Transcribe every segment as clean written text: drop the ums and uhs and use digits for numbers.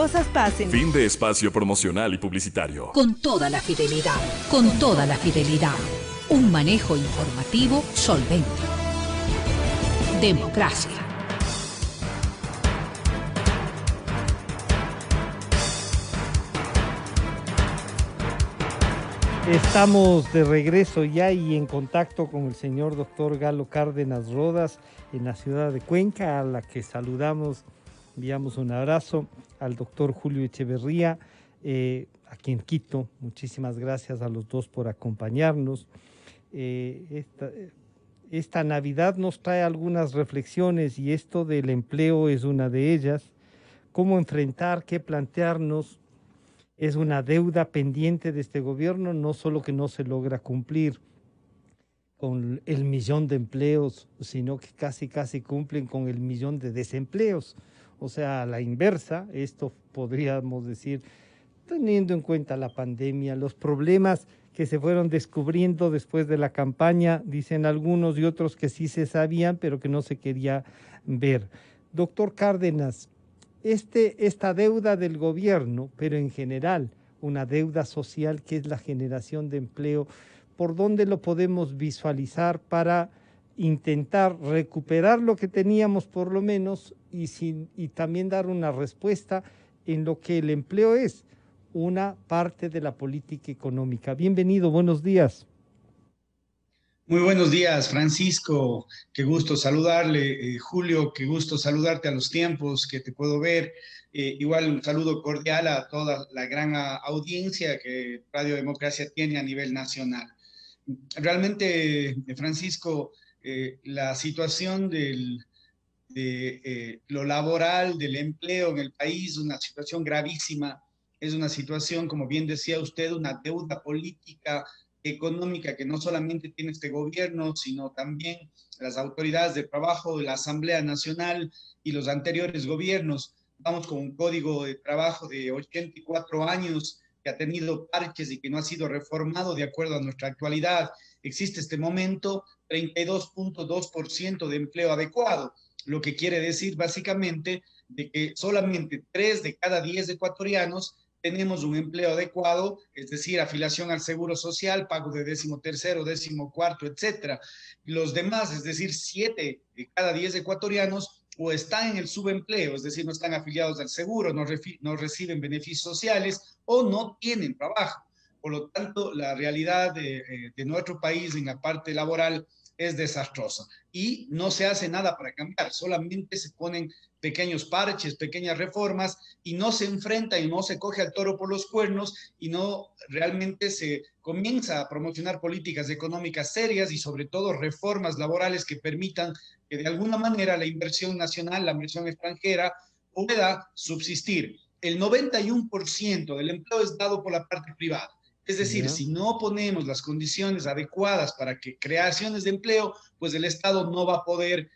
cosas pasen. Fin de espacio promocional y publicitario. Con toda la fidelidad, con toda la fidelidad. Un manejo informativo solvente. Democracia. Estamos de regreso ya y en contacto con el señor doctor Galo Cárdenas Rodas en la ciudad de Cuenca, a la que saludamos, enviamos un abrazo al doctor Julio Echeverría, aquí en Quito. Muchísimas gracias a los dos por acompañarnos. Esta Navidad nos trae algunas reflexiones y esto del empleo es una de ellas. ¿Cómo enfrentar, qué plantearnos? Es una deuda pendiente de este gobierno, no solo que no se logra cumplir con el 1.000.000 de empleos, sino que casi cumplen con el 1.000.000 de desempleos. O sea, a la inversa, esto podríamos decir, teniendo en cuenta la pandemia, los problemas que se fueron descubriendo después de la campaña, dicen algunos y otros que sí se sabían, pero que no se quería ver. Doctor Cárdenas, esta deuda del gobierno, pero en general una deuda social que es la generación de empleo, ¿por dónde lo podemos visualizar para intentar recuperar lo que teníamos por lo menos y también dar una respuesta en lo que el empleo es una parte de la política económica? Bienvenido, buenos días. Muy buenos días, Francisco. Qué gusto saludarle. Julio, qué gusto saludarte a los tiempos que te puedo ver. Igual un saludo cordial a toda la gran audiencia que Radio Democracia tiene a nivel nacional. Realmente, Francisco, la situación de lo laboral, del empleo en el país, es una situación gravísima. Es una situación, como bien decía usted, una deuda política económica que no solamente tiene este gobierno, sino también las autoridades de trabajo de la Asamblea Nacional y los anteriores gobiernos. Vamos con un código de trabajo de 84 años que ha tenido parches y que no ha sido reformado de acuerdo a nuestra actualidad. Existe este momento 32.2% de empleo adecuado, lo que quiere decir básicamente de que solamente 3 de cada 10 ecuatorianos tenemos un empleo adecuado, es decir, afiliación al seguro social, pago de 13º, 14º, etcétera. Los demás, es decir, 7 de cada 10 ecuatorianos, o están en el subempleo, es decir, no están afiliados al seguro, no reciben beneficios sociales o no tienen trabajo. Por lo tanto, la realidad de nuestro país en la parte laboral es desastrosa y no se hace nada para cambiar, solamente se ponen pequeños parches, pequeñas reformas y no se enfrenta y no se coge al toro por los cuernos y no realmente se comienza a promocionar políticas económicas serias y sobre todo reformas laborales que permitan que de alguna manera la inversión nacional, la inversión extranjera pueda subsistir. El 91% del empleo es dado por la parte privada. Es decir, si no ponemos las condiciones adecuadas para que creaciones de empleo, pues el Estado no va a poder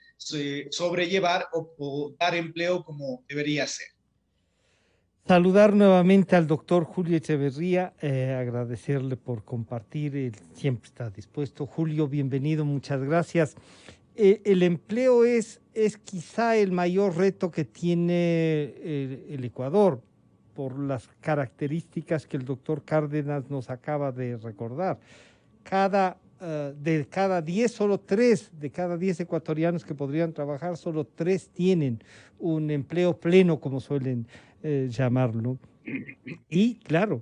sobrellevar o dar empleo como debería ser. Saludar nuevamente al doctor Julio Echeverría, agradecerle por compartir, él siempre está dispuesto. Julio, bienvenido, muchas gracias. El empleo es quizá el mayor reto que tiene el Ecuador, por las características que el doctor Cárdenas nos acaba de recordar. De cada 10, solo 3 de cada 10 ecuatorianos que podrían trabajar, solo 3 tienen un empleo pleno, como suelen llamarlo. Y claro,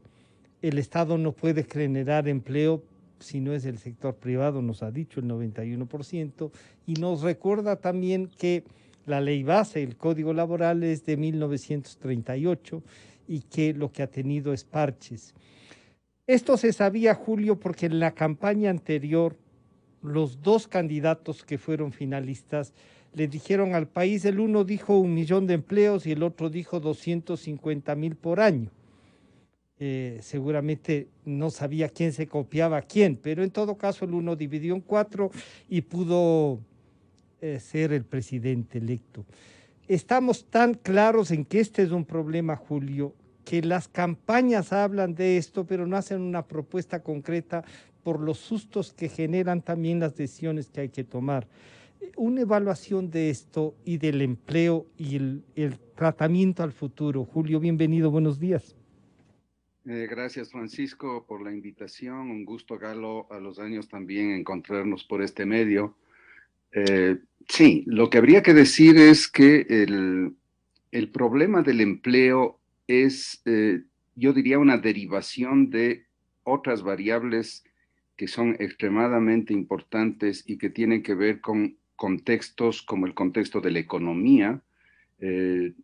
el Estado no puede generar empleo si no es el sector privado, nos ha dicho el 91%, y nos recuerda también que la ley base, el Código Laboral, es de 1938 y que lo que ha tenido es parches. Esto se sabía, Julio, porque en la campaña anterior los 2 candidatos que fueron finalistas le dijeron al país, el uno dijo 1.000.000 de empleos y el otro dijo 250.000 por año. Seguramente no sabía quién se copiaba a quién, pero en todo caso el uno dividió en 4 y pudo ser el presidente electo. Estamos tan claros en que este es un problema, Julio, que las campañas hablan de esto, pero no hacen una propuesta concreta por los sustos que generan también las decisiones que hay que tomar. Una evaluación de esto y del empleo y el tratamiento al futuro. Julio, bienvenido, buenos días. Gracias, Francisco, por la invitación. Un gusto, Galo, a los años también encontrarnos por este medio. Sí, lo que habría que decir es que el problema del empleo es, yo diría, una derivación de otras variables que son extremadamente importantes y que tienen que ver con contextos como el contexto de la economía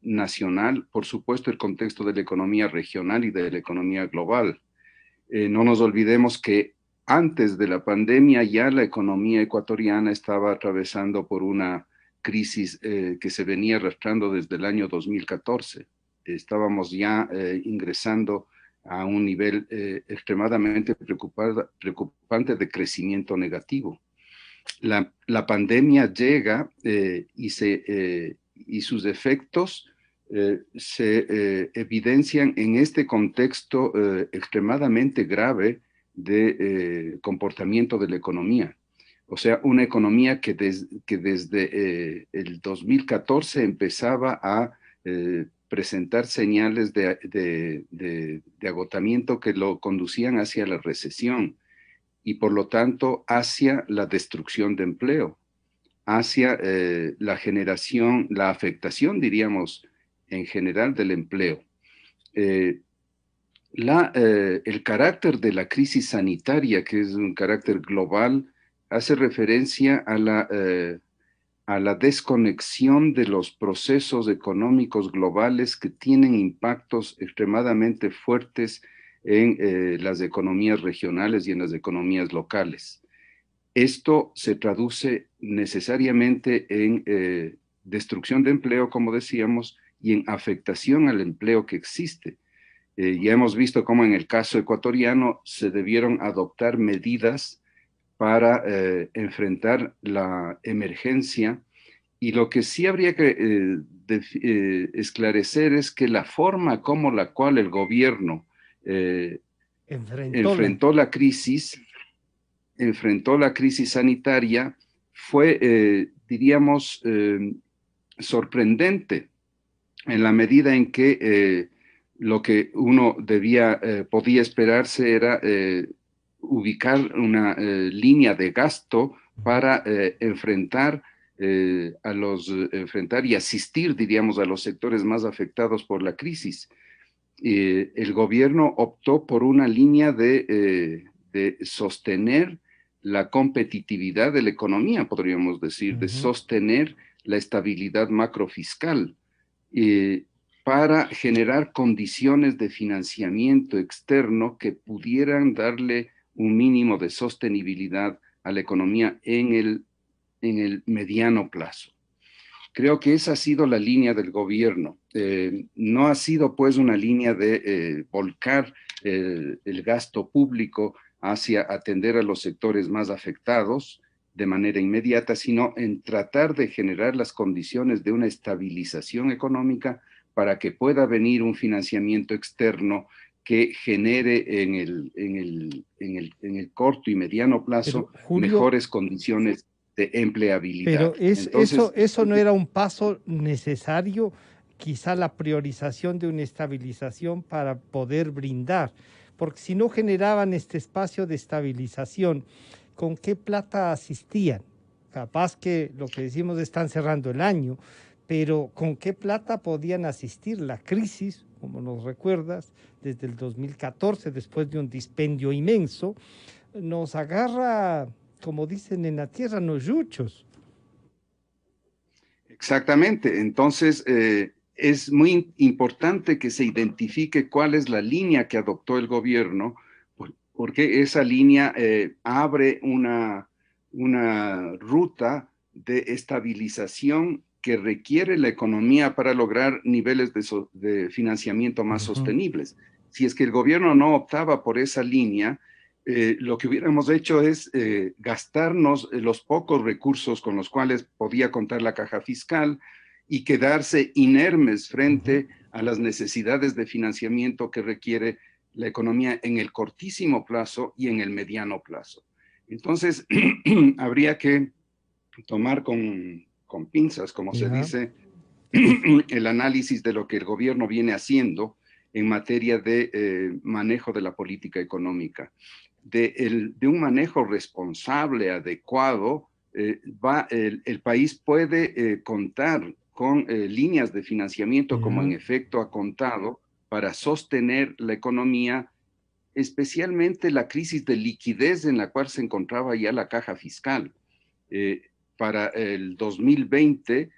nacional, por supuesto el contexto de la economía regional y de la economía global. No nos olvidemos que antes de la pandemia ya la economía ecuatoriana estaba atravesando por una crisis que se venía arrastrando desde el año 2014. Estábamos ya ingresando a un nivel extremadamente preocupante de crecimiento negativo. La pandemia llega y sus efectos se evidencian en este contexto extremadamente grave de comportamiento de la economía. O sea, una economía que desde el 2014 empezaba a presentar señales de agotamiento que lo conducían hacia la recesión y por lo tanto hacia la destrucción de empleo, hacia la generación, la afectación, diríamos, en general del empleo. El carácter de la crisis sanitaria, que es un carácter global, hace referencia a la desconexión de los procesos económicos globales que tienen impactos extremadamente fuertes en las economías regionales y en las economías locales. Esto se traduce necesariamente en destrucción de empleo, como decíamos, y en afectación al empleo que existe. Ya hemos visto cómo en el caso ecuatoriano se debieron adoptar medidas para enfrentar la emergencia, y lo que sí habría que esclarecer es que la forma como la cual el gobierno enfrentó la crisis sanitaria fue, diríamos, sorprendente en la medida en que lo que uno podía esperarse era ubicar una línea de gasto para enfrentar y asistir, diríamos, a los sectores más afectados por la crisis. El gobierno optó por una línea de sostener la competitividad de la economía, podríamos decir, de sostener la estabilidad macrofiscal para generar condiciones de financiamiento externo que pudieran darle un mínimo de sostenibilidad a la economía en el mediano plazo. Creo que esa ha sido la línea del gobierno. No ha sido pues una línea de volcar el gasto público hacia atender a los sectores más afectados de manera inmediata, sino en tratar de generar las condiciones de una estabilización económica para que pueda venir un financiamiento externo que genere en el corto y mediano plazo, Julio, mejores condiciones de empleabilidad. Pero eso no era un paso necesario, quizá la priorización de una estabilización para poder brindar, porque si no generaban este espacio de estabilización, ¿con qué plata asistían? Capaz que lo que decimos están cerrando el año, pero ¿con qué plata podían asistir? La crisis, como nos recuerdas, desde el 2014, después de un dispendio inmenso, nos agarra, como dicen en la tierra, los yuchos. Exactamente. Entonces, es muy importante que se identifique cuál es la línea que adoptó el gobierno, porque esa línea abre una ruta de estabilización que requiere la economía para lograr niveles de financiamiento más sostenibles. Si es que el gobierno no optaba por esa línea, lo que hubiéramos hecho es gastarnos los pocos recursos con los cuales podía contar la caja fiscal y quedarse inermes frente a las necesidades de financiamiento que requiere la economía en el cortísimo plazo y en el mediano plazo. Entonces, habría que tomar con pinzas, como se dice, el análisis de lo que el gobierno viene haciendo en materia de manejo de la política económica. De un manejo responsable, adecuado, el país puede contar con líneas de financiamiento, como en efecto ha contado, para sostener la economía, especialmente la crisis de liquidez en la cual se encontraba ya la caja fiscal. Para el 2020,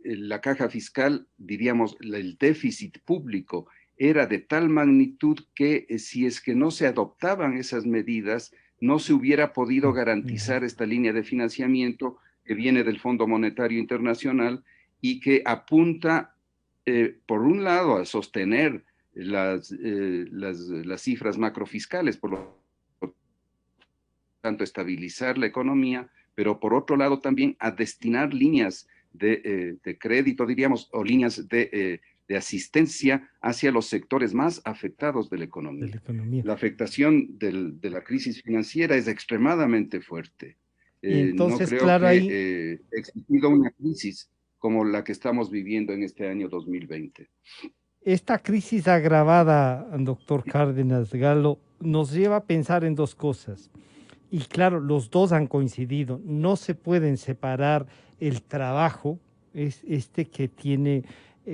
la caja fiscal, diríamos, el déficit público era de tal magnitud que si es que no se adoptaban esas medidas, no se hubiera podido garantizar esta línea de financiamiento que viene del Fondo Monetario Internacional y que apunta, por un lado, a sostener las cifras macrofiscales, por lo tanto, estabilizar la economía, pero por otro lado también a destinar líneas de crédito, diríamos, o líneas de asistencia hacia los sectores más afectados de la economía. La afectación de la crisis financiera es extremadamente fuerte. Entonces, no creo claro, que ahí ha existido una crisis como la que estamos viviendo en este año 2020. esta crisis agravada, doctor Cárdenas Galo, nos lleva a pensar en dos cosas. Y claro, los dos han coincidido. No se pueden separar el trabajo, es este que tiene,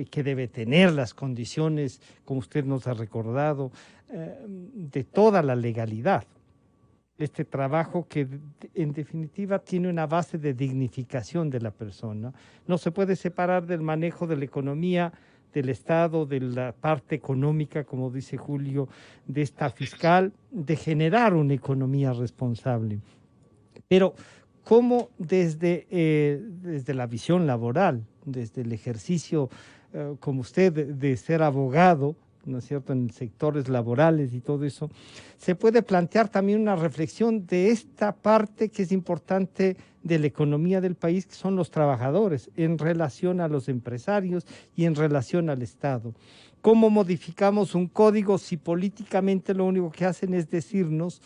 que debe tener las condiciones, como usted nos ha recordado, de toda la legalidad. Este trabajo que en definitiva tiene una base de dignificación de la persona. No se puede separar del manejo de la economía, del Estado, de la parte económica, como dice Julio, de esta fiscal, de generar una economía responsable. Pero ¿cómo desde la visión laboral, desde el ejercicio, como usted, de ser abogado, ¿no es cierto?, en sectores laborales y todo eso, se puede plantear también una reflexión de esta parte que es importante de la economía del país, que son los trabajadores, en relación a los empresarios y en relación al Estado? ¿Cómo modificamos un código si políticamente lo único que hacen es decirnos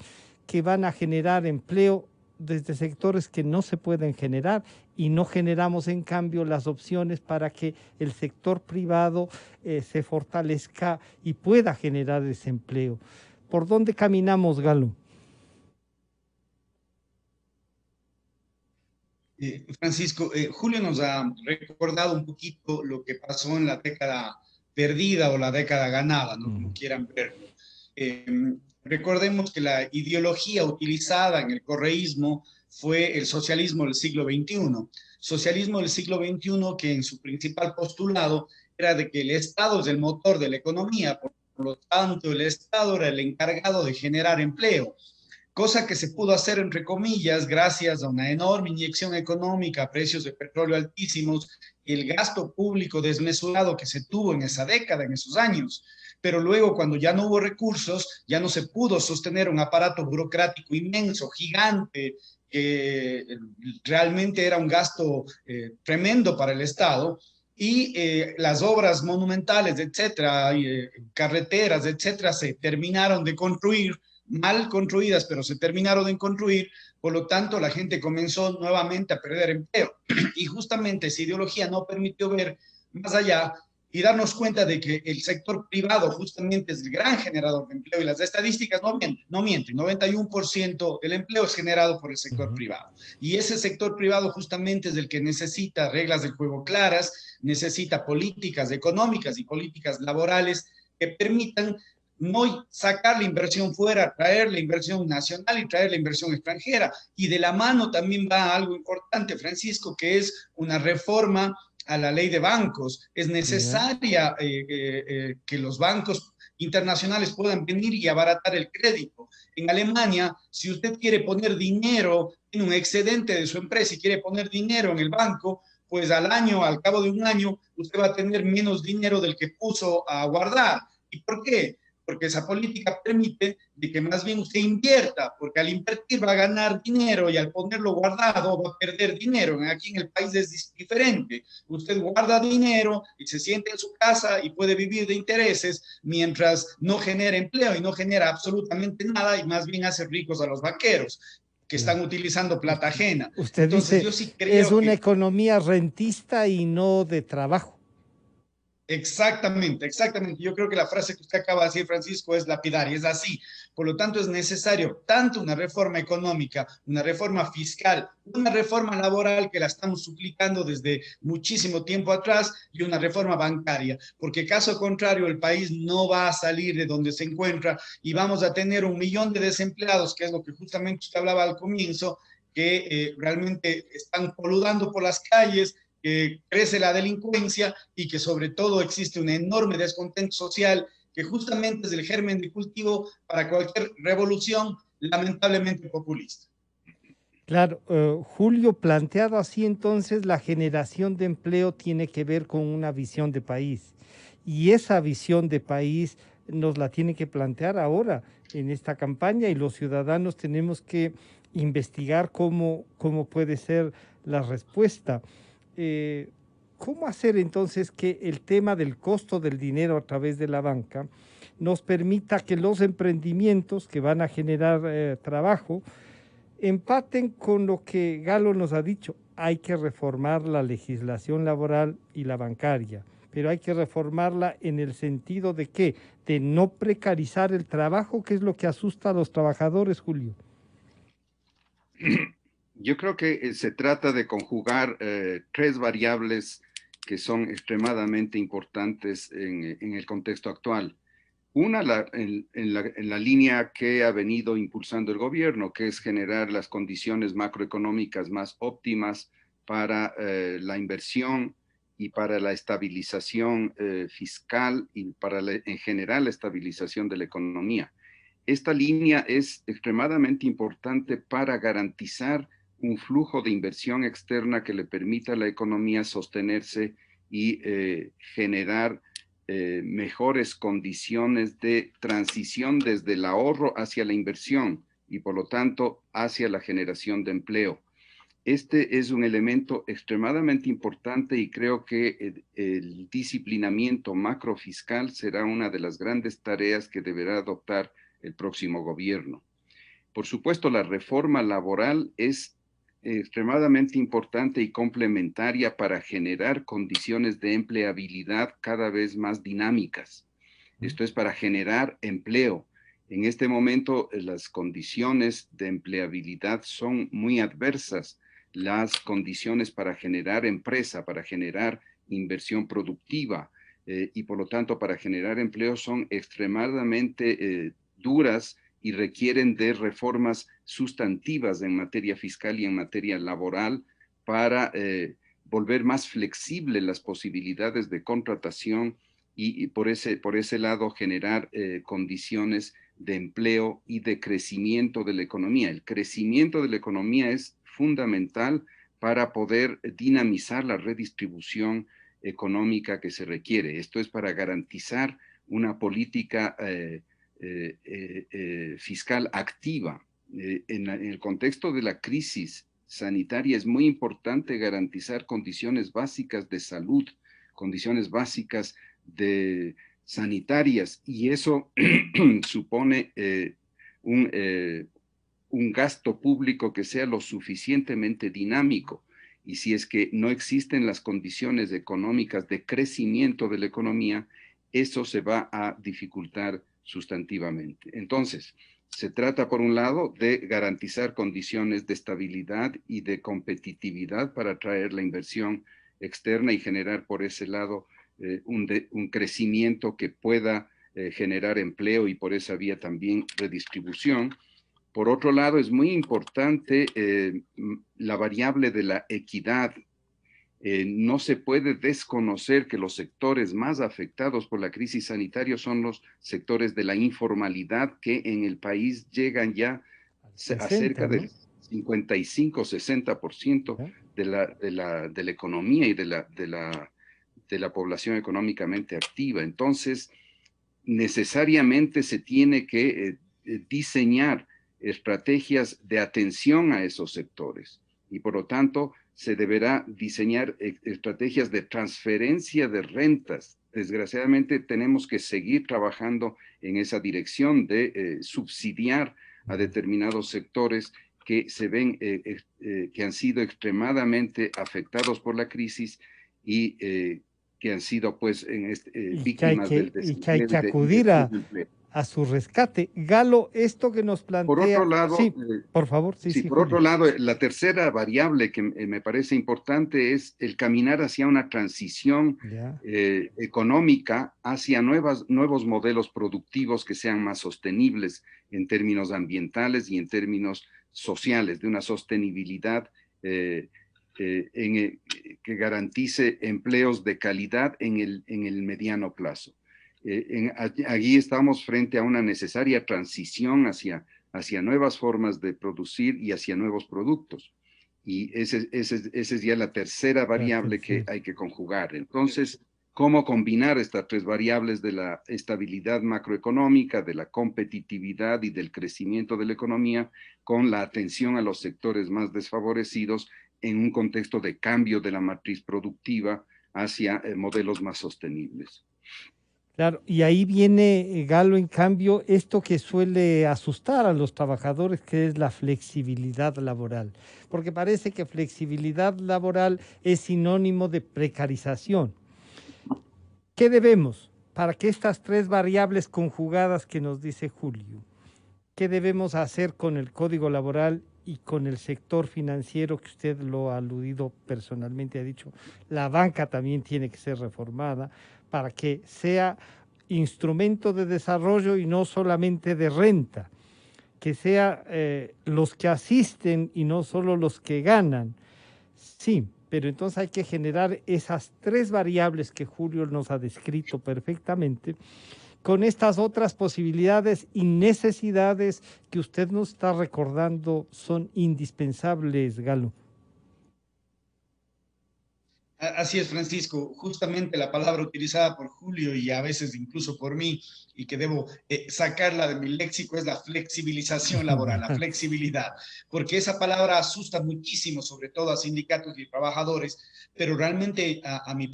que van a generar empleo desde sectores que no se pueden generar y no generamos en cambio las opciones para que el sector privado se fortalezca y pueda generar ese empleo? ¿Por dónde caminamos, Galo? Francisco, Julio nos ha recordado un poquito lo que pasó en la década perdida o la década ganada, ¿no? Como quieran verlo. Recordemos que la ideología utilizada en el correísmo fue el socialismo del siglo XXI. Socialismo del siglo XXI que en su principal postulado era de que el Estado es el motor de la economía, por lo tanto el Estado era el encargado de generar empleo, cosa que se pudo hacer, entre comillas, gracias a una enorme inyección económica, a precios de petróleo altísimos y el gasto público desmesurado que se tuvo en esa década, en esos años. Pero luego, cuando ya no hubo recursos, ya no se pudo sostener un aparato burocrático inmenso, gigante, que realmente era un gasto tremendo para el Estado, y las obras monumentales, etcétera, carreteras, etcétera, se terminaron de construir, mal construidas, pero se terminaron de construir. Por lo tanto, la gente comenzó nuevamente a perder empleo. Y justamente esa ideología no permitió ver más allá y darnos cuenta de que el sector privado justamente es el gran generador de empleo, y las estadísticas no mienten, 91% del empleo es generado por el sector privado. Y ese sector privado justamente es el que necesita reglas de juego claras, necesita políticas económicas y políticas laborales que permitan no sacar la inversión fuera, traer la inversión nacional y traer la inversión extranjera. Y de la mano también va algo importante, Francisco, que es una reforma a la ley de bancos. Es necesaria que los bancos internacionales puedan venir y abaratar el crédito. En Alemania, si usted quiere poner dinero, tiene un excedente de su empresa y quiere poner dinero en el banco, pues al cabo de un año, usted va a tener menos dinero del que puso a guardar. ¿Y por qué? Porque esa política permite de que más bien usted invierta, porque al invertir va a ganar dinero y al ponerlo guardado va a perder dinero. Aquí en el país es diferente. Usted guarda dinero y se siente en su casa y puede vivir de intereses mientras no genera empleo y no genera absolutamente nada y más bien hace ricos a los banqueros. que están utilizando plata ajena. Usted Entonces, dice, yo sí creo es una que economía rentista y no de trabajo. exactamente, exactamente. Yo creo que la frase que usted acaba de decir, Francisco, es lapidaria, es así. Por lo tanto, es necesario tanto una reforma económica, una reforma fiscal, una reforma laboral que la estamos suplicando desde muchísimo tiempo atrás y una reforma bancaria, porque caso contrario el país no va a salir de donde se encuentra y vamos a tener 1 millón de desempleados, que es lo que justamente usted hablaba al comienzo, que realmente están poludando por las calles, que crece la delincuencia y que sobre todo existe un enorme descontento social que justamente es el germen de cultivo para cualquier revolución lamentablemente populista. Claro, Julio, planteado así entonces, la generación de empleo tiene que ver con una visión de país. Y esa visión de país nos la tiene que plantear ahora en esta campaña y los ciudadanos tenemos que investigar cómo puede ser la respuesta. Eh, ¿Cómo hacer entonces que el tema del costo del dinero a través de la banca nos permita que los emprendimientos que van a generar trabajo empaten con lo que Galo nos ha dicho? Hay que reformar la legislación laboral y la bancaria, pero hay que reformarla en el sentido de ¿qué? De no precarizar el trabajo, que es lo que asusta a los trabajadores, Julio. Yo creo que se trata de conjugar tres variables que son extremadamente importantes en el contexto actual. Una, en la línea que ha venido impulsando el gobierno, que es generar las condiciones macroeconómicas más óptimas para la inversión y para la estabilización fiscal y para en general la estabilización de la economía. Esta línea es extremadamente importante para garantizar un flujo de inversión externa que le permita a la economía sostenerse y generar mejores condiciones de transición desde el ahorro hacia la inversión y por lo tanto hacia la generación de empleo. Este es un elemento extremadamente importante y creo que el disciplinamiento macrofiscal será una de las grandes tareas que deberá adoptar el próximo gobierno. Por supuesto, la reforma laboral es extremadamente importante y complementaria para generar condiciones de empleabilidad cada vez más dinámicas. Esto es para generar empleo. En este momento, las condiciones de empleabilidad son muy adversas. Las condiciones para generar empresa, para generar inversión productiva y por lo tanto para generar empleo son extremadamente duras y requieren de reformas sustantivas en materia fiscal y en materia laboral para volver más flexibles las posibilidades de contratación y por ese lado generar condiciones de empleo y de crecimiento de la economía. El crecimiento de la economía es fundamental para poder dinamizar la redistribución económica que se requiere. Esto es para garantizar una política fiscal activa. En el contexto de la crisis sanitaria es muy importante garantizar condiciones básicas de salud, condiciones básicas de sanitarias, y eso supone un gasto público que sea lo suficientemente dinámico. Y si es que no existen las condiciones económicas de crecimiento de la economía, eso se va a dificultar sustantivamente. Entonces, se trata, por un lado, de garantizar condiciones de estabilidad y de competitividad para atraer la inversión externa y generar por ese lado un crecimiento que pueda generar empleo y por esa vía también redistribución. Por otro lado, es muy importante la variable de la equidad. No se puede desconocer que los sectores más afectados por la crisis sanitaria son los sectores de la informalidad, que en el país llegan ya a cerca del 55-60% de la economía y de la población económicamente activa. Entonces, necesariamente se tiene que diseñar estrategias de atención a esos sectores y por lo tanto se deberá diseñar estrategias de transferencia de rentas. Desgraciadamente tenemos que seguir trabajando en esa dirección de subsidiar a determinados sectores que se ven, que han sido extremadamente afectados por la crisis y que han sido pues víctimas del y que hay desempleo que y acudir del subempleo. a su rescate. Galo, esto que nos plantea... Por otro lado, sí, por favor, sí, sí, por Julio. otro lado, la tercera variable que me parece importante es el caminar hacia una transición económica, hacia nuevos modelos productivos que sean más sostenibles en términos ambientales y en términos sociales, de una sostenibilidad que garantice empleos de calidad en el mediano plazo. Allí estamos frente a una necesaria transición hacia nuevas formas de producir y hacia nuevos productos. Y esa es ya la tercera variable que hay que conjugar. Entonces, ¿cómo combinar estas tres variables de la estabilidad macroeconómica, de la competitividad y del crecimiento de la economía con la atención a los sectores más desfavorecidos en un contexto de cambio de la matriz productiva hacia modelos más sostenibles? Claro, y ahí viene, Galo, en cambio, esto que suele asustar a los trabajadores, que es la flexibilidad laboral, porque parece que flexibilidad laboral es sinónimo de precarización. ¿Qué debemos para que estas tres variables conjugadas que nos dice Julio, qué debemos hacer con el Código Laboral y con el sector financiero, que usted lo ha aludido personalmente, ha dicho, la banca también tiene que ser reformada, para que sea instrumento de desarrollo y no solamente de renta, que sea los que asisten y no solo los que ganan? Sí, pero entonces hay que generar esas tres variables que Julio nos ha descrito perfectamente, con estas otras posibilidades y necesidades que usted nos está recordando son indispensables, Galo. Así es, Francisco. Justamente la palabra utilizada por Julio y a veces incluso por mí, y que debo sacarla de mi léxico, es la flexibilización laboral, la flexibilidad, porque esa palabra asusta muchísimo, sobre todo a sindicatos y trabajadores, pero realmente a mi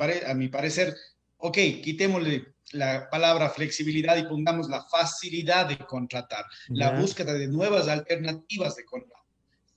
parecer, ok, quitémosle la palabra flexibilidad y pongamos la facilidad de contratar, la búsqueda de nuevas alternativas de contratar,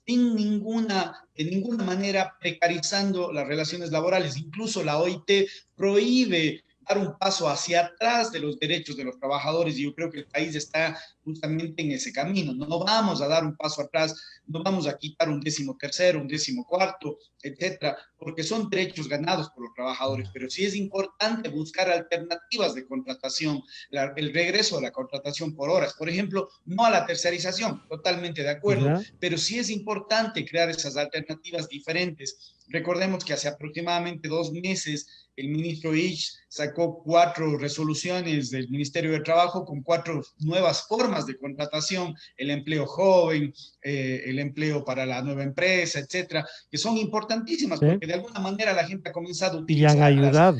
sin de ninguna manera precarizando las relaciones laborales. Incluso la OIT prohíbe dar un paso hacia atrás de los derechos de los trabajadores, y yo creo que el país está justamente en ese camino. No vamos a dar un paso atrás, no vamos a quitar un 13º, un 14º, etcétera, porque son derechos ganados por los trabajadores, pero sí es importante buscar alternativas de contratación, el regreso a la contratación por horas, por ejemplo, no a la tercerización, totalmente de acuerdo, pero sí es importante crear esas alternativas diferentes. Recordemos que hace aproximadamente 2 meses el ministro Ich sacó 4 resoluciones del Ministerio de Trabajo con 4 nuevas formas de contratación, el empleo joven, el empleo para la nueva empresa, etcétera, que son importantísimas porque de alguna manera la gente ha comenzado a utilizar y han ayudado.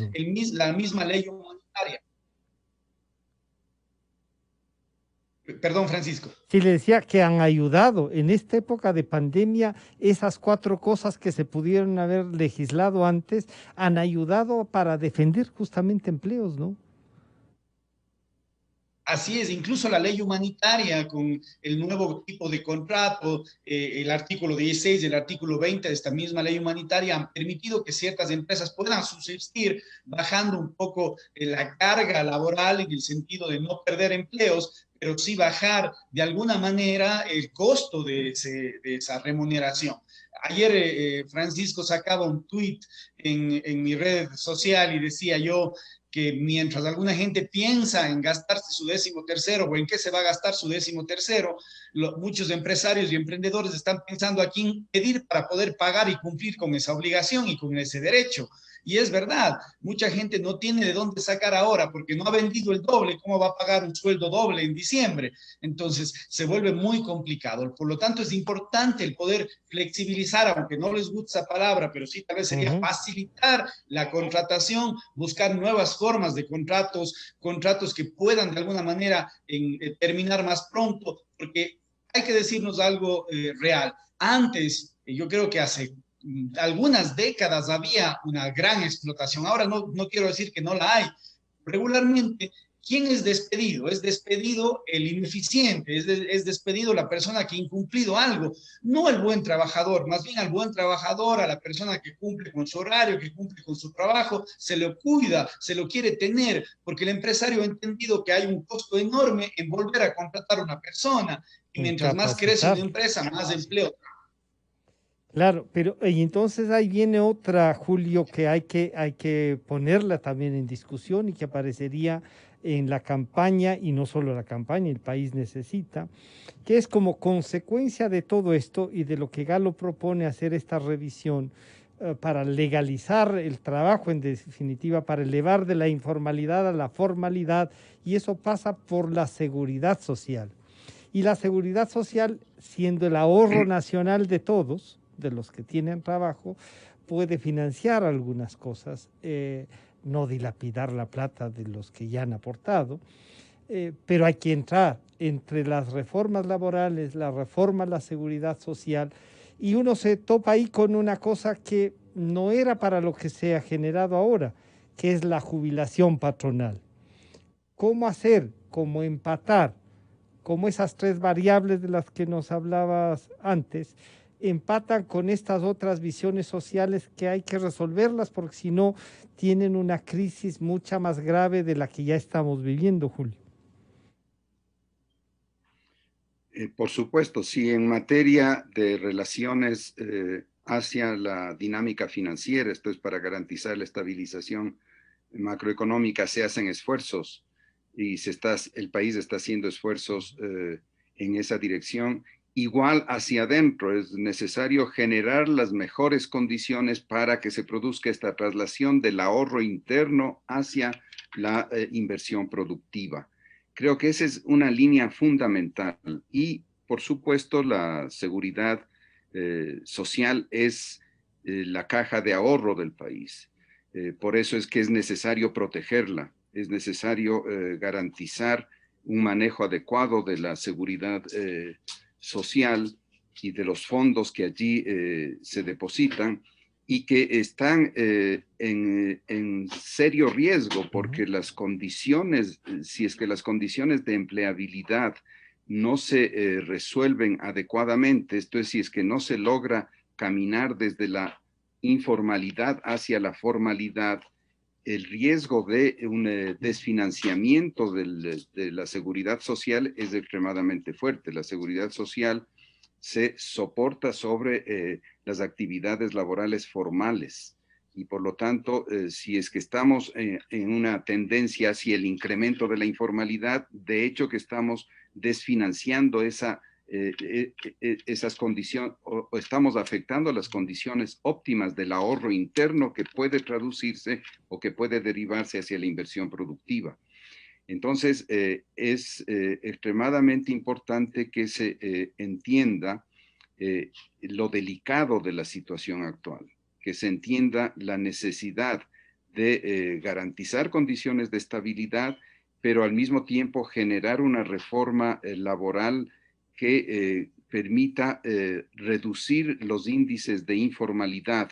la misma ley humanitaria. Perdón, Francisco. Sí, le decía que han ayudado en esta época de pandemia. Esas 4 cosas que se pudieron haber legislado antes han ayudado para defender justamente empleos, ¿no? Así es, incluso la ley humanitaria con el nuevo tipo de contrato, el artículo 16 y el artículo 20 de esta misma ley humanitaria han permitido que ciertas empresas puedan subsistir bajando un poco la carga laboral en el sentido de no perder empleos, pero sí bajar de alguna manera el costo de esa remuneración. Ayer Francisco sacaba un tuit en mi red social y decía yo que mientras alguna gente piensa en gastarse su 13º o en qué se va a gastar su 13º, muchos empresarios y emprendedores están pensando a quién pedir para poder pagar y cumplir con esa obligación y con ese derecho. Y es verdad, mucha gente no tiene de dónde sacar ahora porque no ha vendido el doble. ¿Cómo va a pagar un sueldo doble en diciembre? Entonces se vuelve muy complicado. Por lo tanto, es importante el poder flexibilizar, aunque no les guste esa palabra, pero sí tal vez sería facilitar la contratación, buscar nuevas formas de contratos que puedan de alguna manera terminar más pronto, porque hay que decirnos algo real. Antes, yo creo que hace algunas décadas había una gran explotación. Ahora no quiero decir que no la hay. Regularmente ¿quién es despedido? Es despedido el ineficiente, es despedido la persona que ha incumplido algo, no el buen trabajador, más bien al buen trabajador, a la persona que cumple con su horario, que cumple con su trabajo, se lo cuida, se lo quiere tener, porque el empresario ha entendido que hay un costo enorme en volver a contratar a una persona, y en mientras más crece una capacitar. empresa, más empleo. Claro, pero y entonces ahí viene otra, Julio, que hay que ponerla también en discusión y que aparecería en la campaña, y no solo la campaña, el país necesita, que es como consecuencia de todo esto y de lo que Galo propone hacer esta revisión para legalizar el trabajo, en definitiva, para elevar de la informalidad a la formalidad, y eso pasa por la seguridad social. Y la seguridad social, siendo el ahorro nacional de todos, de los que tienen trabajo, puede financiar algunas cosas, no dilapidar la plata de los que ya han aportado, pero hay que entrar entre las reformas laborales, la reforma a la seguridad social, y uno se topa ahí con una cosa que no era para lo que se ha generado ahora, que es la jubilación patronal. ¿Cómo hacer? ¿Cómo empatar? Como esas tres variables de las que nos hablabas antes, empatan con estas otras visiones sociales que hay que resolverlas, porque si no, tienen una crisis mucha más grave de la que ya estamos viviendo, Julio. Por supuesto, si en materia de relaciones hacia la dinámica financiera, esto es para garantizar la estabilización macroeconómica, se hacen esfuerzos y el país está haciendo esfuerzos en esa dirección. Igual hacia adentro es necesario generar las mejores condiciones para que se produzca esta traslación del ahorro interno hacia la inversión productiva. Creo que esa es una línea fundamental y, por supuesto, la seguridad social es la caja de ahorro del país. Por eso es que es necesario protegerla, es necesario garantizar un manejo adecuado de la seguridad social y de los fondos que allí se depositan y que están en serio riesgo porque las condiciones, si es que las condiciones de empleabilidad no se resuelven adecuadamente, esto es, si es que no se logra caminar desde la informalidad hacia la formalidad, el riesgo de un desfinanciamiento de la seguridad social es extremadamente fuerte. La seguridad social se soporta sobre las actividades laborales formales y por lo tanto, si es que estamos en una tendencia hacia el incremento de la informalidad, de hecho que estamos desfinanciando esas condiciones o estamos afectando las condiciones óptimas del ahorro interno que puede traducirse o que puede derivarse hacia la inversión productiva. Entonces, es extremadamente importante que se entienda lo delicado de la situación actual, que se entienda la necesidad de garantizar condiciones de estabilidad, pero al mismo tiempo generar una reforma laboral que permita reducir los índices de informalidad,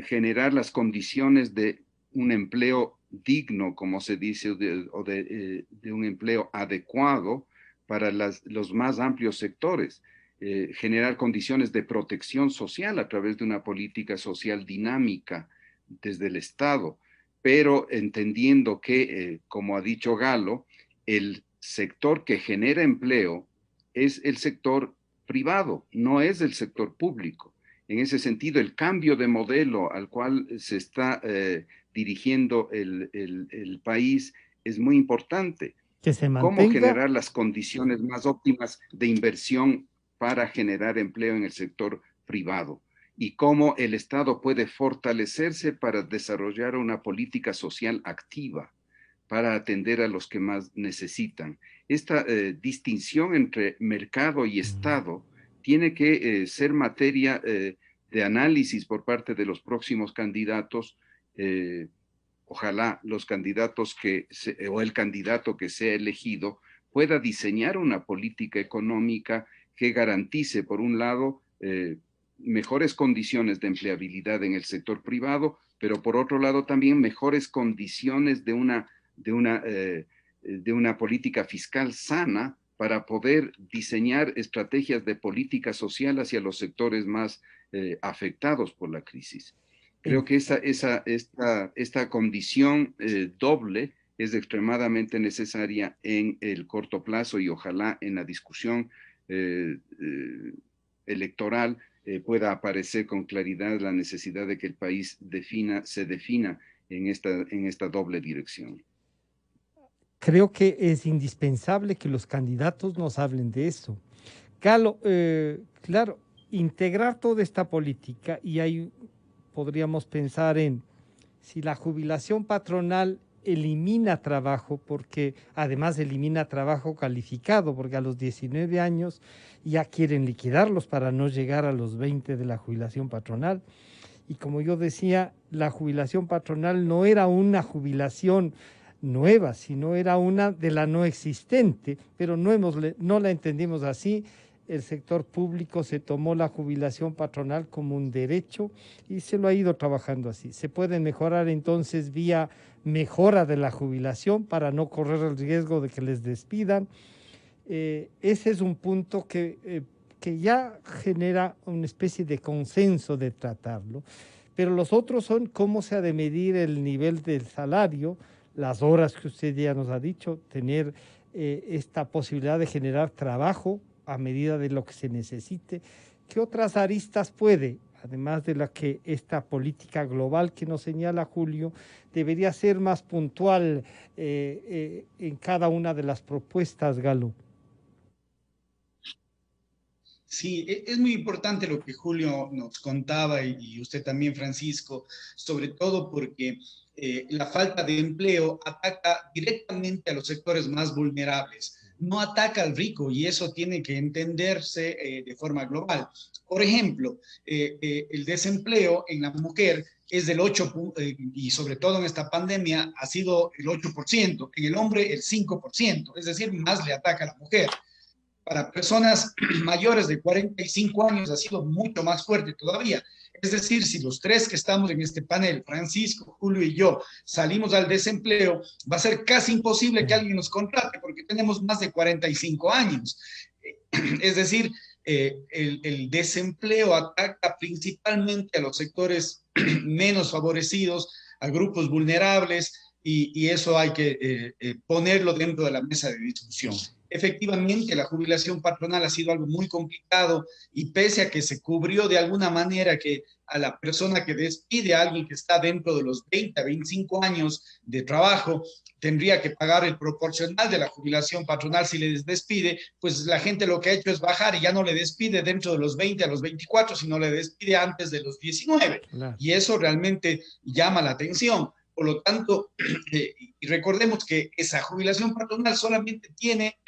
generar las condiciones de un empleo digno, como se dice, o de un empleo adecuado para los más amplios sectores, generar condiciones de protección social a través de una política social dinámica desde el Estado, pero entendiendo que, como ha dicho Galo, el sector que genera empleo es el sector privado, no es el sector público. En ese sentido, el cambio de modelo al cual se está dirigiendo el país es muy importante. Que se ¿Cómo mantenga. generar las condiciones más óptimas de inversión para generar empleo en el sector privado? Y cómo el Estado puede fortalecerse para desarrollar una política social activa para atender a los que más necesitan. Esta distinción entre mercado y Estado tiene que ser materia de análisis por parte de los próximos candidatos. Ojalá los candidatos o el candidato que sea elegido pueda diseñar una política económica que garantice, por un lado, mejores condiciones de empleabilidad en el sector privado, pero por otro lado también mejores condiciones de una política fiscal sana para poder diseñar estrategias de política social hacia los sectores más afectados por la crisis. Creo que esta condición doble es extremadamente necesaria en el corto plazo y ojalá en la discusión electoral pueda aparecer con claridad la necesidad de que el país se defina en esta doble dirección. Creo que es indispensable que los candidatos nos hablen de eso. Galo, claro, integrar toda esta política, y ahí podríamos pensar en si la jubilación patronal elimina trabajo, porque además elimina trabajo calificado, porque a los 19 años ya quieren liquidarlos para no llegar a los 20 de la jubilación patronal. Y como yo decía, la jubilación patronal no era una jubilación nueva, sino era una de la no existente, pero no la entendimos así. El sector público se tomó la jubilación patronal como un derecho y se lo ha ido trabajando así. Se puede mejorar entonces vía mejora de la jubilación para no correr el riesgo de que les despidan. Ese es un punto que ya genera una especie de consenso de tratarlo, pero los otros son cómo se ha de medir el nivel del salario, las horas que usted ya nos ha dicho, tener esta posibilidad de generar trabajo a medida de lo que se necesite. ¿Qué otras aristas puede, además de la que esta política global que nos señala Julio, debería ser más puntual en cada una de las propuestas, Galo? Sí, es muy importante lo que Julio nos contaba y usted también, Francisco, sobre todo porque la falta de empleo ataca directamente a los sectores más vulnerables, no ataca al rico y eso tiene que entenderse de forma global. Por ejemplo, el desempleo en la mujer es del 8%, y sobre todo en esta pandemia ha sido el 8%, en el hombre el 5%, es decir, más le ataca a la mujer. Para personas mayores de 45 años ha sido mucho más fuerte todavía. Es decir, si los tres que estamos en este panel, Francisco, Julio y yo, salimos al desempleo, va a ser casi imposible que alguien nos contrate porque tenemos más de 45 años. Es decir, el desempleo ataca principalmente a los sectores menos favorecidos, a grupos vulnerables, y eso hay que ponerlo dentro de la mesa de discusión. Efectivamente, la jubilación patronal ha sido algo muy complicado y pese a que se cubrió de alguna manera que a la persona que despide a alguien que está dentro de los 20 a 25 años de trabajo, tendría que pagar el proporcional de la jubilación patronal si le despide, pues la gente lo que ha hecho es bajar y ya no le despide dentro de los 20 a los 24, sino le despide antes de los 19. Claro. Y eso realmente llama la atención. Por lo tanto, y recordemos que esa jubilación patronal solamente tiene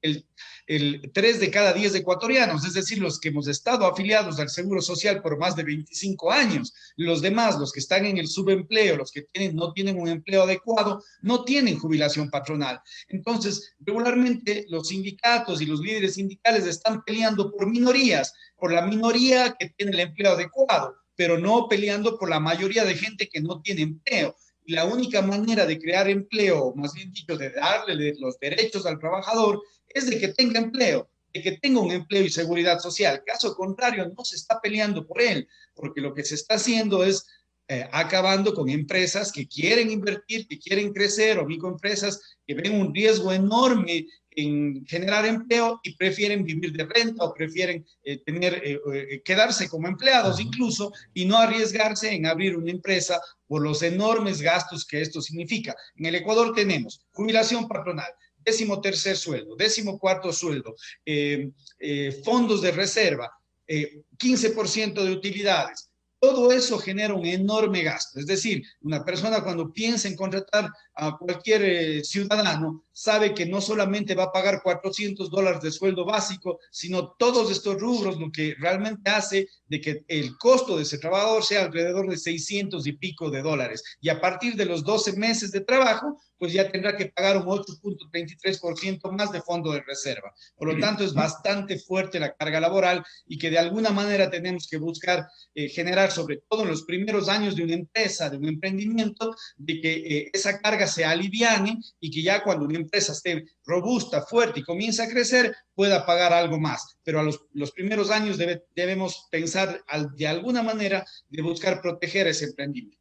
el 3 de cada 10 ecuatorianos, es decir, los que hemos estado afiliados al Seguro Social por más de 25 años. Los demás, los que están en el subempleo, los que no tienen un empleo adecuado, no tienen jubilación patronal. Entonces, regularmente los sindicatos y los líderes sindicales están peleando por minorías, por la minoría que tiene el empleo adecuado, pero no peleando por la mayoría de gente que no tiene empleo. Y la única manera de crear empleo, más bien dicho, de darle los derechos al trabajador, es de que tenga empleo, de que tenga un empleo y seguridad social. Caso contrario, no se está peleando por él, porque lo que se está haciendo es acabando con empresas que quieren invertir, que quieren crecer, o microempresas que ven un riesgo enorme en generar empleo y prefieren vivir de renta o prefieren quedarse como empleados incluso y no arriesgarse en abrir una empresa por los enormes gastos que esto significa. En el Ecuador tenemos jubilación patronal, 13º sueldo, 14º sueldo, fondos de reserva, 15% de utilidades. Todo eso genera un enorme gasto. Es decir, una persona cuando piensa en contratar a cualquier ciudadano, sabe que no solamente va a pagar $400 de sueldo básico, sino todos estos rubros, lo que realmente hace de que el costo de ese trabajador sea alrededor de 600 y pico de dólares. Y a partir de los 12 meses de trabajo, pues ya tendrá que pagar un 8.33% más de fondo de reserva. Por lo tanto, es bastante fuerte la carga laboral y que de alguna manera tenemos que buscar generar, sobre todo en los primeros años de una empresa, de un emprendimiento, de que esa carga se aliviane y que ya cuando una empresa esté robusta, fuerte y comience a crecer, pueda pagar algo más. Pero a los primeros años debemos pensar de alguna manera de buscar proteger ese emprendimiento.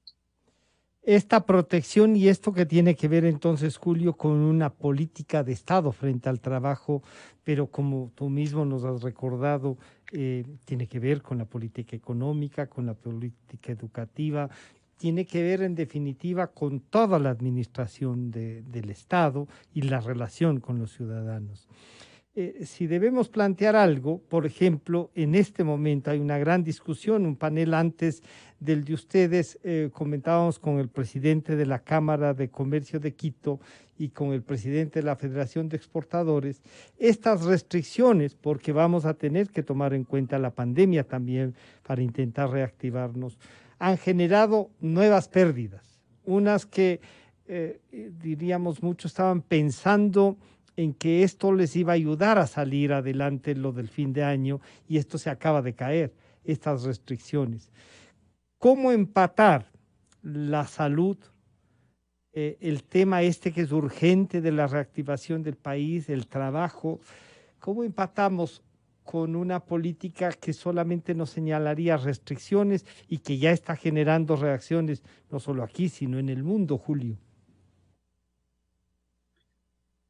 Esta protección y esto que tiene que ver entonces, Julio, con una política de Estado frente al trabajo, pero como tú mismo nos has recordado, tiene que ver con la política económica, con la política educativa, tiene que ver en definitiva con toda la administración del Estado y la relación con los ciudadanos. Si debemos plantear algo, por ejemplo, en este momento hay una gran discusión, un panel antes del de ustedes, comentábamos con el presidente de la Cámara de Comercio de Quito y con el presidente de la Federación de Exportadores, estas restricciones, porque vamos a tener que tomar en cuenta la pandemia también para intentar reactivarnos, han generado nuevas pérdidas, unas que diríamos muchos estaban pensando en que esto les iba a ayudar a salir adelante lo del fin de año y esto se acaba de caer, estas restricciones. ¿Cómo empatar la salud, el tema este que es urgente de la reactivación del país, el trabajo? ¿Cómo empatamos con una política que solamente nos señalaría restricciones y que ya está generando reacciones no solo aquí, sino en el mundo, Julio?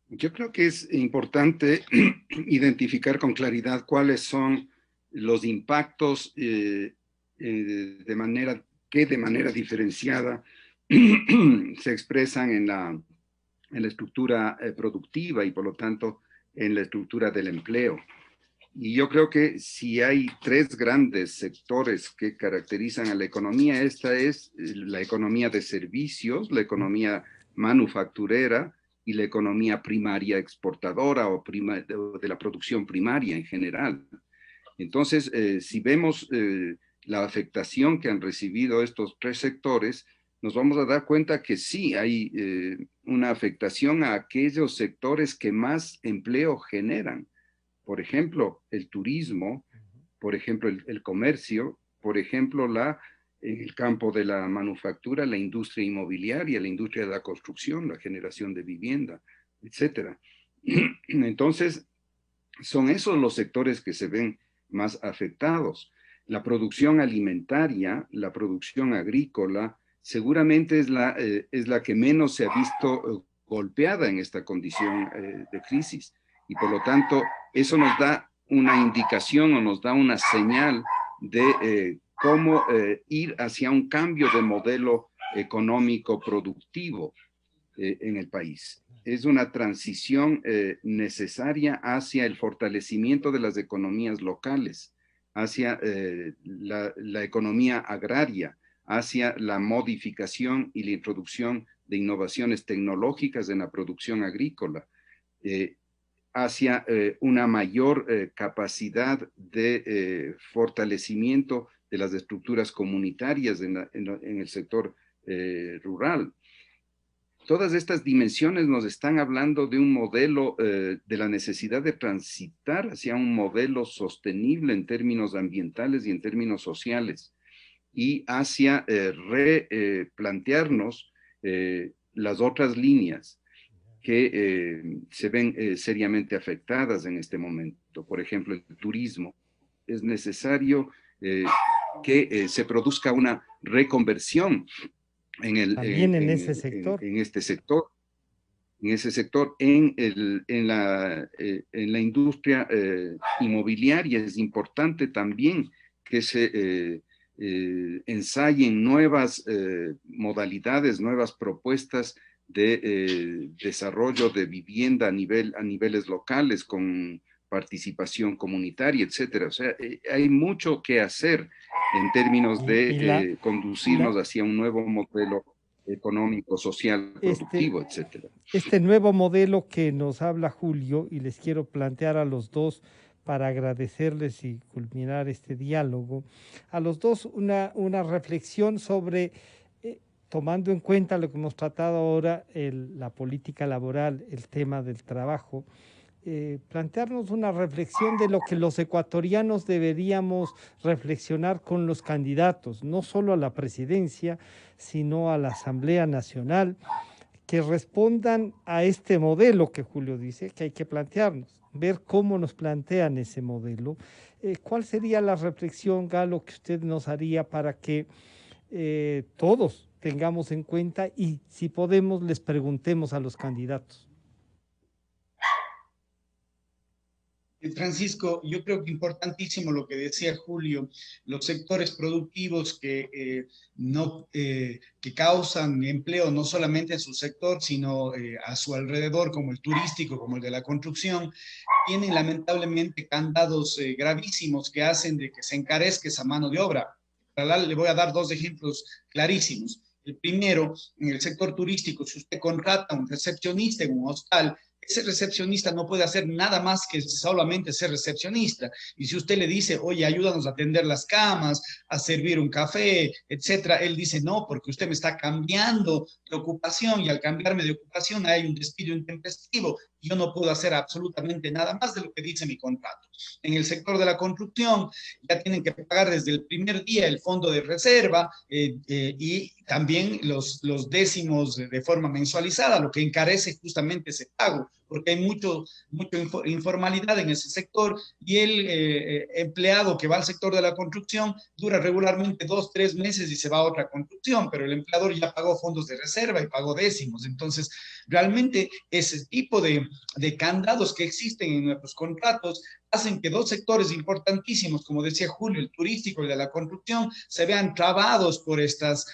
Yo creo que es importante identificar con claridad cuáles son los impactos de manera diferenciada se expresan en la estructura productiva y por lo tanto en la estructura del empleo. Y yo creo que si hay tres grandes sectores que caracterizan a la economía, esta es la economía de servicios, la economía manufacturera y la economía primaria exportadora o de la producción primaria en general. Entonces, si vemos la afectación que han recibido estos tres sectores, nos vamos a dar cuenta que sí hay una afectación a aquellos sectores que más empleo generan. Por ejemplo, el turismo, por ejemplo, el comercio, por ejemplo, en el campo de la manufactura, la industria inmobiliaria, la industria de la construcción, la generación de vivienda, etcétera. Entonces, son esos los sectores que se ven más afectados. La producción alimentaria, la producción agrícola, seguramente es la que menos se ha visto golpeada en esta condición de crisis. Y por lo tanto, eso nos da una indicación o nos da una señal de cómo ir hacia un cambio de modelo económico productivo en el país. Es una transición necesaria hacia el fortalecimiento de las economías locales, hacia la economía agraria, hacia la modificación y la introducción de innovaciones tecnológicas en la producción agrícola, hacia una mayor capacidad de fortalecimiento de las estructuras comunitarias en el sector rural. Todas estas dimensiones nos están hablando de un modelo, de la necesidad de transitar hacia un modelo sostenible en términos ambientales y en términos sociales, y hacia replantearnos las otras líneas que se ven seriamente afectadas en este momento. Por ejemplo, el turismo. Es necesario que se produzca una reconversión en ese sector. En este sector. En ese sector, en la industria inmobiliaria es importante también que se ensayen nuevas modalidades, nuevas propuestas de desarrollo de vivienda a niveles locales con participación comunitaria, etcétera. O sea, hay mucho que hacer en términos de conducirnos hacia un nuevo modelo económico, social, productivo, etcétera. Este nuevo modelo que nos habla Julio, y les quiero plantear a los dos para agradecerles y culminar este diálogo. A los dos una reflexión sobre, tomando en cuenta lo que hemos tratado ahora, la política laboral, el tema del trabajo, plantearnos una reflexión de lo que los ecuatorianos deberíamos reflexionar con los candidatos, no solo a la presidencia, sino a la Asamblea Nacional, que respondan a este modelo que Julio dice que hay que plantearnos, ver cómo nos plantean ese modelo. ¿Cuál sería la reflexión, Galo, que usted nos haría para que todos tengamos en cuenta y, si podemos, les preguntemos a los candidatos? Francisco, yo creo que importantísimo lo que decía Julio, los sectores productivos que causan empleo no solamente en su sector, sino a su alrededor, como el turístico, como el de la construcción, tienen lamentablemente candados gravísimos que hacen de que se encarezca esa mano de obra. Le voy a dar dos ejemplos clarísimos. El primero, en el sector turístico, si usted contrata a un recepcionista en un hostal, ese recepcionista no puede hacer nada más que solamente ser recepcionista. Y si usted le dice, oye, ayúdanos a atender las camas, a servir un café, etcétera, él dice, no, porque usted me está cambiando de ocupación y al cambiarme de ocupación hay un despido intempestivo. Yo no puedo hacer absolutamente nada más de lo que dice mi contrato. En el sector de la construcción ya tienen que pagar desde el primer día el fondo de reserva y también los décimos de forma mensualizada, lo que encarece justamente ese pago, porque hay mucha informalidad en ese sector y el empleado que va al sector de la construcción dura regularmente 2, 3 meses y se va a otra construcción, pero el empleador ya pagó fondos de reserva y pagó décimos. Entonces, realmente ese tipo de candados que existen en nuestros contratos hacen que dos sectores importantísimos, como decía Julio, el turístico y de la construcción, se vean trabados por estas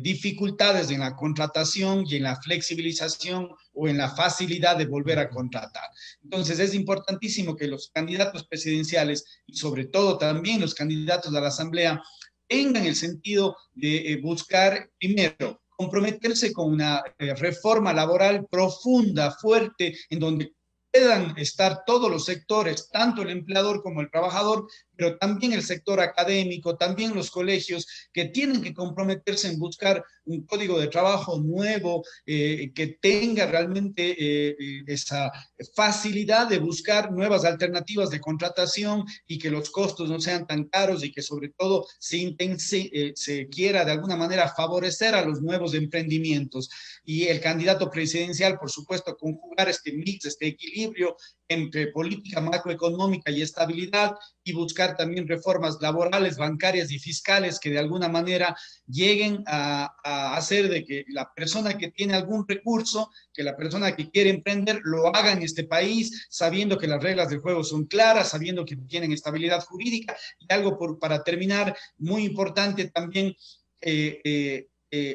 dificultades en la contratación y en la flexibilización o en la facilidad de volver a contratar. Entonces es importantísimo que los candidatos presidenciales y sobre todo también los candidatos a la Asamblea tengan el sentido de buscar, primero, comprometerse con una reforma laboral profunda, fuerte, en donde puedan estar todos los sectores, tanto el empleador como el trabajador, pero también el sector académico, también los colegios, que tienen que comprometerse en buscar un código de trabajo nuevo, que tenga realmente esa facilidad de buscar nuevas alternativas de contratación y que los costos no sean tan caros y que sobre todo se quiera de alguna manera favorecer a los nuevos emprendimientos. Y el candidato presidencial, por supuesto, conjugar este mix, este equilibrio entre política macroeconómica y estabilidad y buscar también reformas laborales, bancarias y fiscales que de alguna manera lleguen a hacer de que la persona que tiene algún recurso, que la persona que quiere emprender lo haga en este país, sabiendo que las reglas del juego son claras, sabiendo que tienen estabilidad jurídica. Y algo para terminar, muy importante también,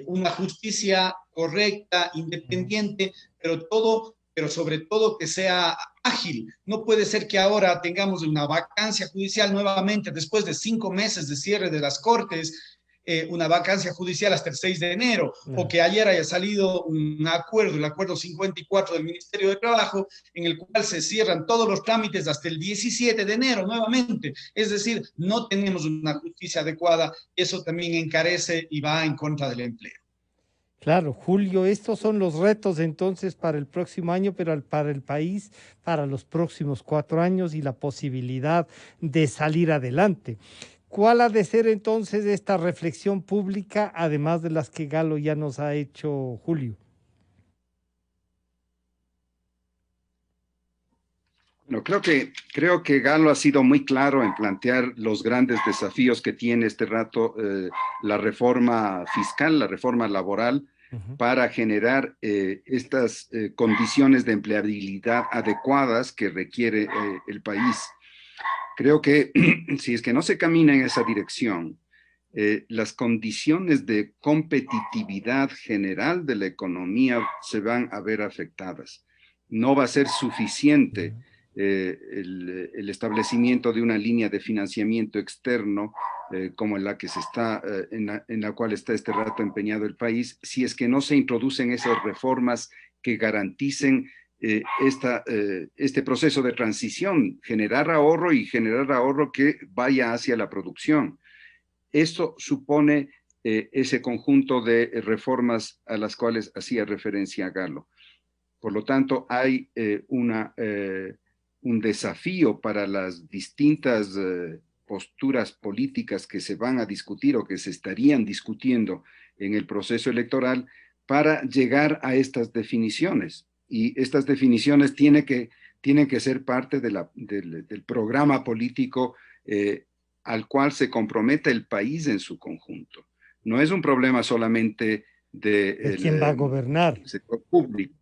una justicia correcta, independiente, pero sobre todo que sea ágil. No puede ser que ahora tengamos una vacancia judicial nuevamente después de 5 meses de cierre de las cortes, una vacancia judicial hasta el 6 de enero, o que ayer haya salido un acuerdo, el acuerdo 54 del Ministerio de Trabajo, en el cual se cierran todos los trámites hasta el 17 de enero nuevamente. Es decir, no tenemos una justicia adecuada, eso también encarece y va en contra del empleo. Claro, Julio, estos son los retos entonces para el próximo año, pero para el país, para los próximos 4 años y la posibilidad de salir adelante. ¿Cuál ha de ser entonces esta reflexión pública, además de las que Galo ya nos ha hecho, Julio? Bueno, creo que Galo ha sido muy claro en plantear los grandes desafíos que tiene este rato la reforma fiscal, la reforma laboral, para generar estas condiciones de empleabilidad adecuadas que requiere el país. Creo que si es que no se camina en esa dirección, las condiciones de competitividad general de la economía se van a ver afectadas. No va a ser suficiente el establecimiento de una línea de financiamiento externo como en la que en la cual está este rato empeñado el país, si es que no se introducen esas reformas que garanticen este proceso de transición, generar ahorro que vaya hacia la producción. Esto supone ese conjunto de reformas a las cuales hacía referencia Galo. Por lo tanto, hay un desafío para las distintas posturas políticas que se van a discutir o que se estarían discutiendo en el proceso electoral para llegar a estas definiciones. Y estas definiciones tienen que ser parte del programa político al cual se compromete el país en su conjunto. No es un problema solamente de quién va a gobernar. El sector público.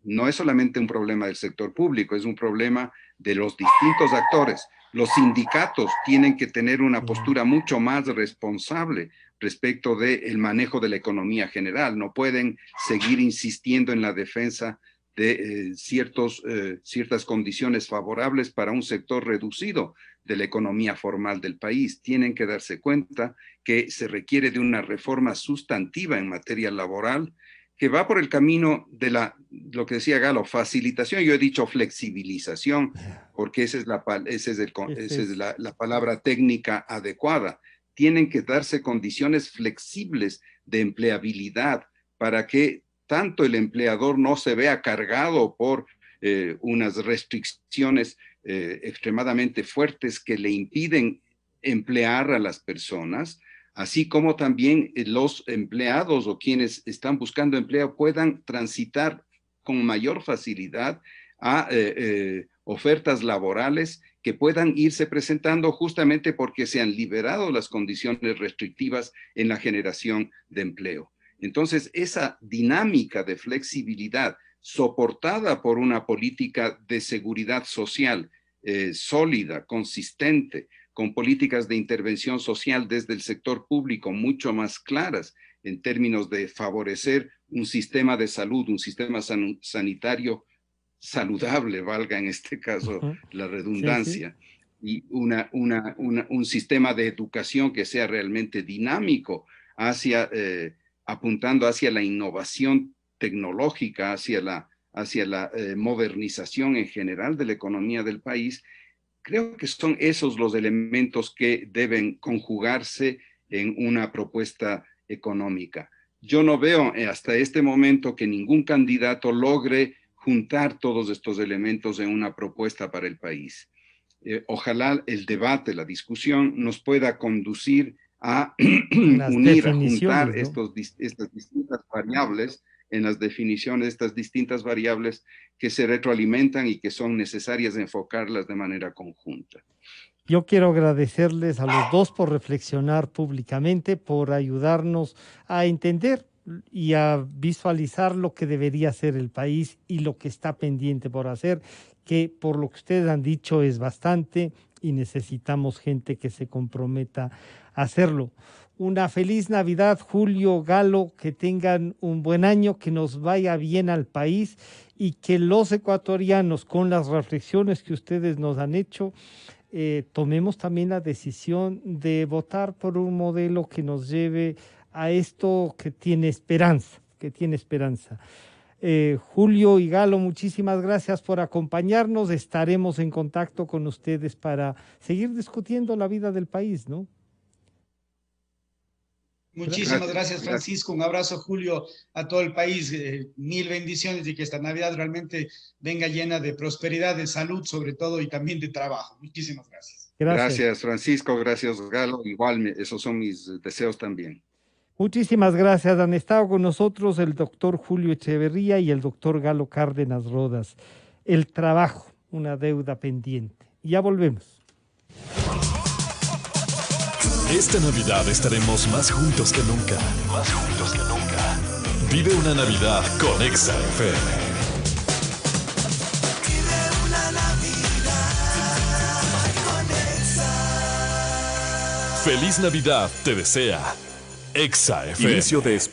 No es solamente un problema del sector público, es un problema de los distintos actores. Los sindicatos tienen que tener una postura mucho más responsable respecto del manejo de la economía general. No pueden seguir insistiendo en la defensa de ciertas condiciones favorables para un sector reducido de la economía formal del país. Tienen que darse cuenta que se requiere de una reforma sustantiva en materia laboral que va por el camino de lo que decía Galo, facilitación. Yo he dicho flexibilización, porque esa es la palabra técnica adecuada. Tienen que darse condiciones flexibles de empleabilidad para que tanto el empleador no se vea cargado por unas restricciones extremadamente fuertes que le impiden emplear a las personas, así como también los empleados o quienes están buscando empleo puedan transitar con mayor facilidad a ofertas laborales que puedan irse presentando justamente porque se han liberado las condiciones restrictivas en la generación de empleo. Entonces, esa dinámica de flexibilidad soportada por una política de seguridad social sólida, consistente, con políticas de intervención social desde el sector público mucho más claras en términos de favorecer un sistema de salud, un sistema sanitario saludable, valga en este caso la redundancia, y un sistema de educación que sea realmente dinámico, apuntando hacia la innovación tecnológica, hacia la modernización en general de la economía del país. Creo que son esos los elementos que deben conjugarse en una propuesta económica. Yo no veo hasta este momento que ningún candidato logre juntar todos estos elementos en una propuesta para el país. Ojalá el debate, la discusión nos pueda conducir a unir, a juntar, ¿no?, estas distintas variables en las definiciones, estas distintas variables que se retroalimentan y que son necesarias enfocarlas de manera conjunta. Yo quiero agradecerles a los dos por reflexionar públicamente, por ayudarnos a entender y a visualizar lo que debería ser el país y lo que está pendiente por hacer, que por lo que ustedes han dicho es bastante y necesitamos gente que se comprometa a hacerlo. Una feliz Navidad, Julio, Galo, que tengan un buen año, que nos vaya bien al país y que los ecuatorianos, con las reflexiones que ustedes nos han hecho, tomemos también la decisión de votar por un modelo que nos lleve a esto que tiene esperanza, Julio y Galo, muchísimas gracias por acompañarnos. Estaremos en contacto con ustedes para seguir discutiendo la vida del país, ¿no? Muchísimas gracias, Francisco. Un abrazo, Julio, a todo el país. Mil bendiciones y que esta Navidad realmente venga llena de prosperidad, de salud, sobre todo, y también de trabajo. Muchísimas gracias. Gracias, Francisco. Gracias, Galo. Igual, esos son mis deseos también. Muchísimas gracias. Han estado con nosotros el doctor Julio Echeverría y el doctor Galo Cárdenas Rodas. El trabajo, una deuda pendiente. Ya volvemos. Esta Navidad estaremos más juntos que nunca. Más juntos que nunca. Vive una Navidad con Exa FM. Vive una Navidad con Exa. Feliz Navidad te desea Exa FM. Inicio de